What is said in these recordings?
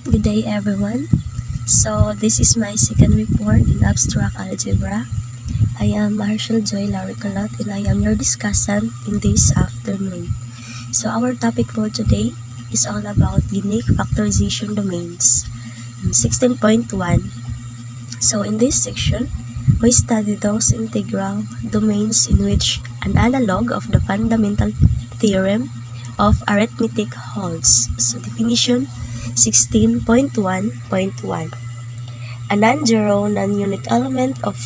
Good day everyone. So this is my second report in abstract algebra. I am Marshall Joy Laricolot and I am your discussant in this afternoon. So our topic for today is all about unique factorization domains in 16.1. So in this section, we study those integral domains in which an analog of the fundamental theorem of arithmetic holds. So definition 16.1.1. A non-zero non-unit element of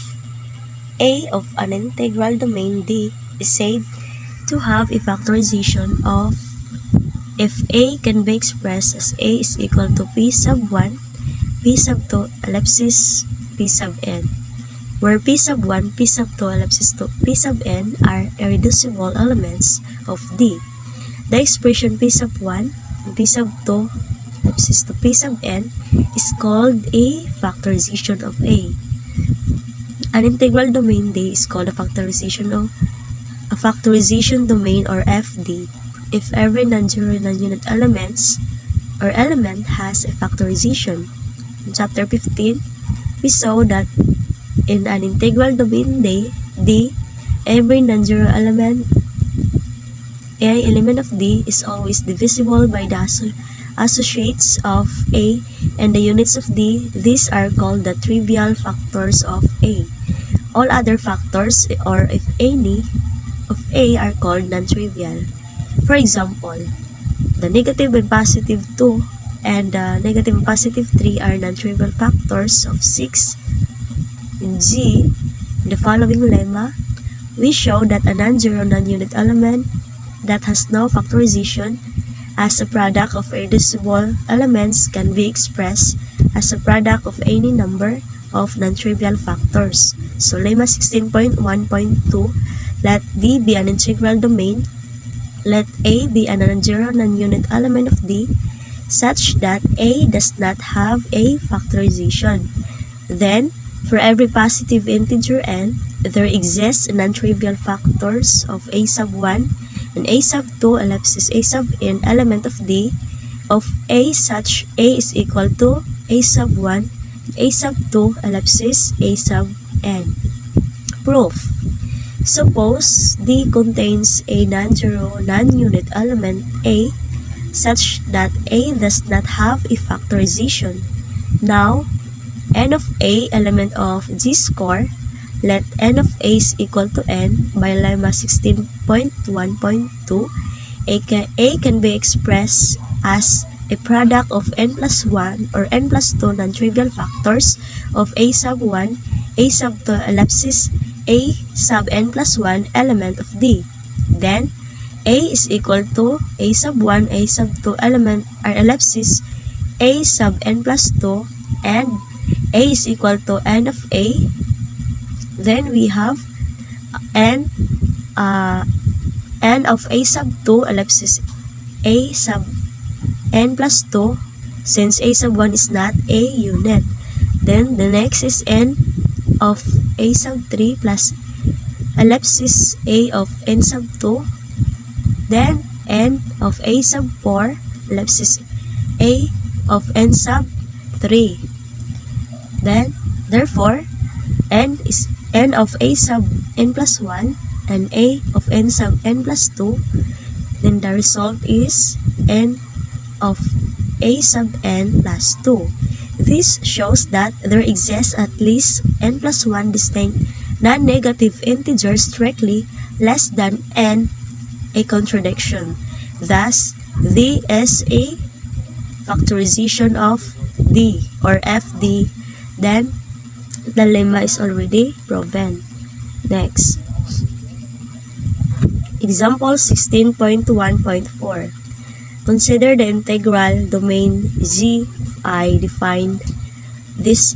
A of an integral domain D is said to have a factorization of if A can be expressed as A is equal to P sub 1, P sub 2, ellipsis P sub n, where P sub 1, P sub 2, ellipsis to P sub n are irreducible elements of D. The expression P sub 1 and P sub 2 ellipsis to P sub n is called a factorization of A. An integral domain D is called a factorization domain or FD if every non-zero non-unit element has a factorization. In chapter 15, we saw that in an integral domain D, every non-zero element of D is always divisible by the associates of A and the units of D. These are called the trivial factors of A. All other factors, or if any, of A are called non-trivial. For example, the negative and positive 2 and the negative and positive 3 are non-trivial factors of 6. In G, in the following lemma, we show that a non-zero non-unit element that has no factorization as a product of irreducible elements can be expressed as a product of any number of non-trivial factors. So lemma 16.1.2, let D be an integral domain, let A be a non-zero non-unit element of D such that A does not have a factorization. Then, for every positive integer n, there exists non-trivial factors of A sub 1 and A sub 2 ellipsis A sub n element of D of A such A is equal to A sub 1, A sub 2 ellipsis A sub n. Proof. Suppose D contains a non-zero non-unit element A such that A does not have a factorization. Now, n of A element of G score, let n of A is equal to n by lemma 16.1.2. A can be expressed as a product of n plus 1 or n plus 2 non-trivial factors of A sub 1, A sub 2 ellipsis A sub n plus 1 element of D. Then, A is equal to A sub 1, A sub 2 element or ellipsis A sub n plus 2 and A is equal to n of A. Then we have n of A sub 2 ellipsis A sub n plus 2 since A sub 1 is not a unit. Then the next is n of A sub 3 plus ellipsis A of n sub 2. Then n of A sub 4 ellipsis A of n sub 3. Then, therefore, n is n of A sub n plus 1 and A of n sub n plus 2. Then the result is n of A sub n plus 2. This shows that there exists at least n plus 1 distinct non-negative integers directly less than n, a contradiction. Thus, D is a factorization of D or FD. Then, the lemma is already proven. Next. Example 16.1.4. Consider the integral domain G I defined this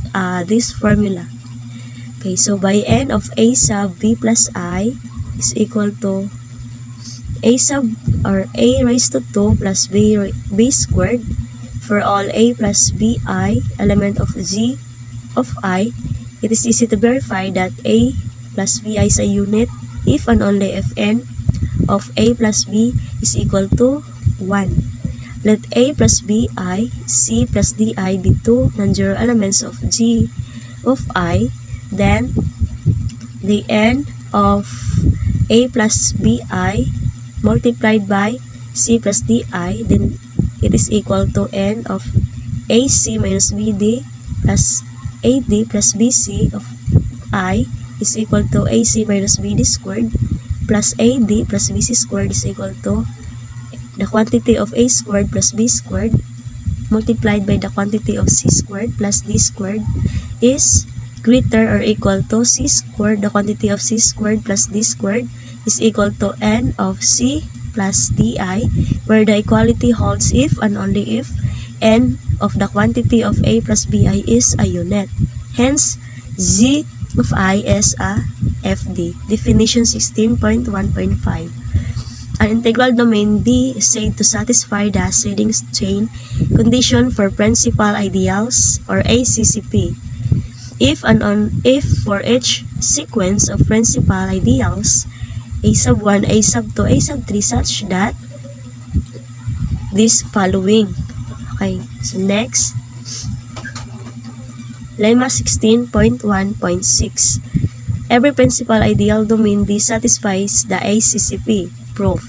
formula. Okay, so by n of A sub B plus I is equal to A sub or A raised to 2 plus B squared for all A plus BI element of G of I. It is easy to verify that A plus BI is a unit if and only if n of A plus B is equal to 1. Let A plus B I, C plus D I be two non-zero elements of G of I. Then the n of A plus BI multiplied by C plus DI, then it is equal to n of AC minus BD plus AD plus BC of I is equal to AC minus BD squared plus AD plus BC squared is equal to the quantity of A squared plus B squared multiplied by the quantity of C squared plus D squared is greater or equal to C squared. The quantity of C squared plus D squared is equal to n of C plus DI, where the equality holds if and only if n of the quantity of A plus BI is a unit. Hence, Z of I is a FD. Definition 16.1.5. An integral domain D is said to satisfy the ascending chain condition for principal ideals, or ACCP. If for each sequence of principal ideals, A sub 1, A sub 2, A sub 3, such that this following. Okay, so next, lemma 16.1.6. Every principal ideal domain D satisfies the ACCP. Proof.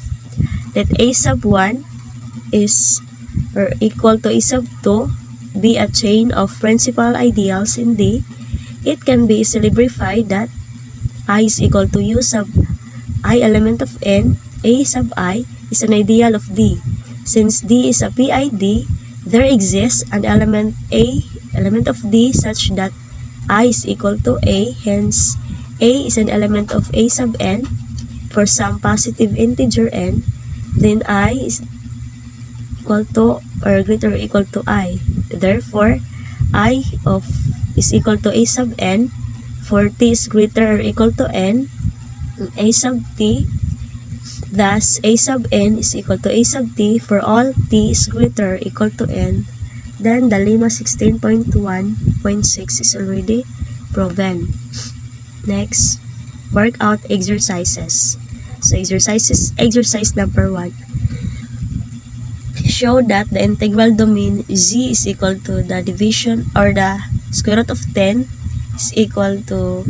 Let A sub 1 is or equal to A sub 2 be a chain of principal ideals in D. It can be easily verified that I is equal to U sub I element of N, A sub I is an ideal of D. Since D is a PID, there exists an element A element of D such that I is equal to A, hence A is an element of A sub N for some positive integer N, then I is equal to or greater or equal to I. Therefore, I of is equal to A sub N for T is greater or equal to N, A sub T. Thus, A sub N is equal to A sub T for all T is greater or equal to N. Then, the lemma 16.1.6 is already proven. Next, workout exercises. So, exercise number 1. Show that the integral domain Z is equal to the division or the square root of 10 is equal to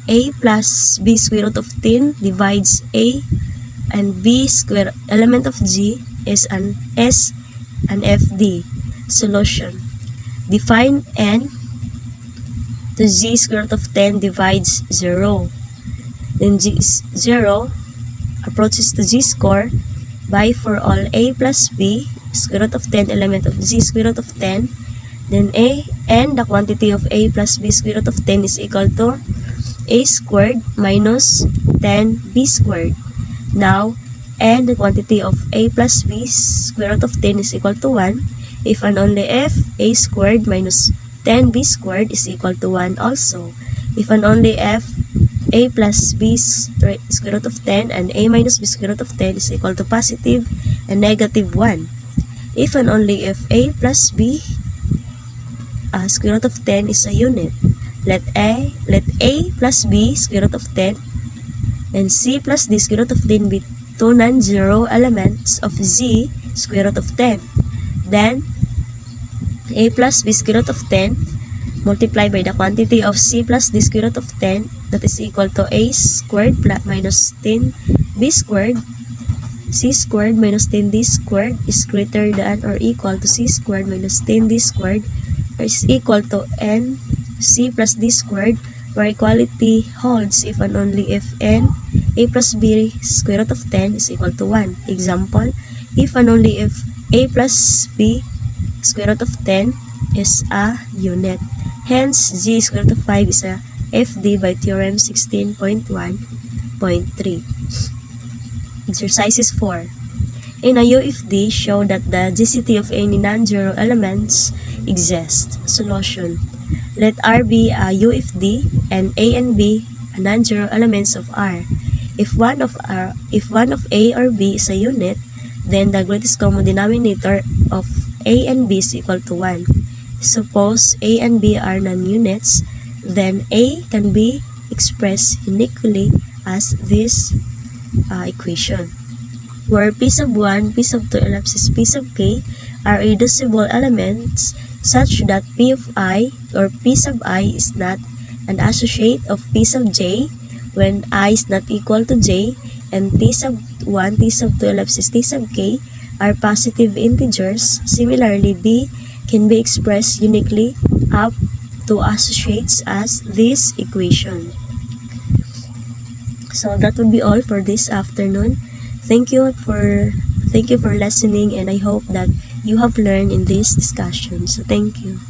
A plus B square root of 10 divides A, and B square element of G is an FD. Solution. Define N to Z square root of 10 divides 0. Then G is 0 approaches to Z score by for all A plus B square root of 10 element of Z square root of 10, then A and the quantity of A plus B square root of 10 is equal to A squared minus 10B squared. Now, and the quantity of A plus B square root of 10 is equal to 1 if and only if A squared minus 10B squared is equal to 1 also. If and only if A plus B square root of 10 and A minus B square root of 10 is equal to positive and negative 1. If and only if A plus B square root of 10 is a unit. Let A plus B square root of 10 and C plus D square root of 10 be two non-zero elements of Z square root of 10. Then, A plus B square root of 10 multiplied by the quantity of C plus D square root of 10, that is equal to A squared minus 10B squared. C squared minus 10D squared is greater than or equal to C squared minus 10D squared, is equal to N C plus D squared, where equality holds if and only if N A plus B square root of 10 is equal to 1. Example, if and only if A plus B square root of 10 is a unit. Hence, Z square root of 5 is a FD by theorem 16.1.3. Exercises 4. In a UFD, show that the GCT of any non-zero elements exists. Solution. Let R be a UFD and A and B are non-zero elements of R. If one of A or B is a unit, then the greatest common denominator of A and B is equal to 1. Suppose A and B are non-units, then A can be expressed uniquely as this equation. where p sub 1, p sub 2 ellipsis p sub k are irreducible elements such that p of I or p sub I is not an associate of p sub j when I is not equal to j, and t sub 1, t sub 2 ellipsis t sub k are positive integers. Similarly, b can be expressed uniquely up to associates as this equation. So that would be all for this afternoon. Thank you for listening, and I hope that you have learned in this discussion. So thank you.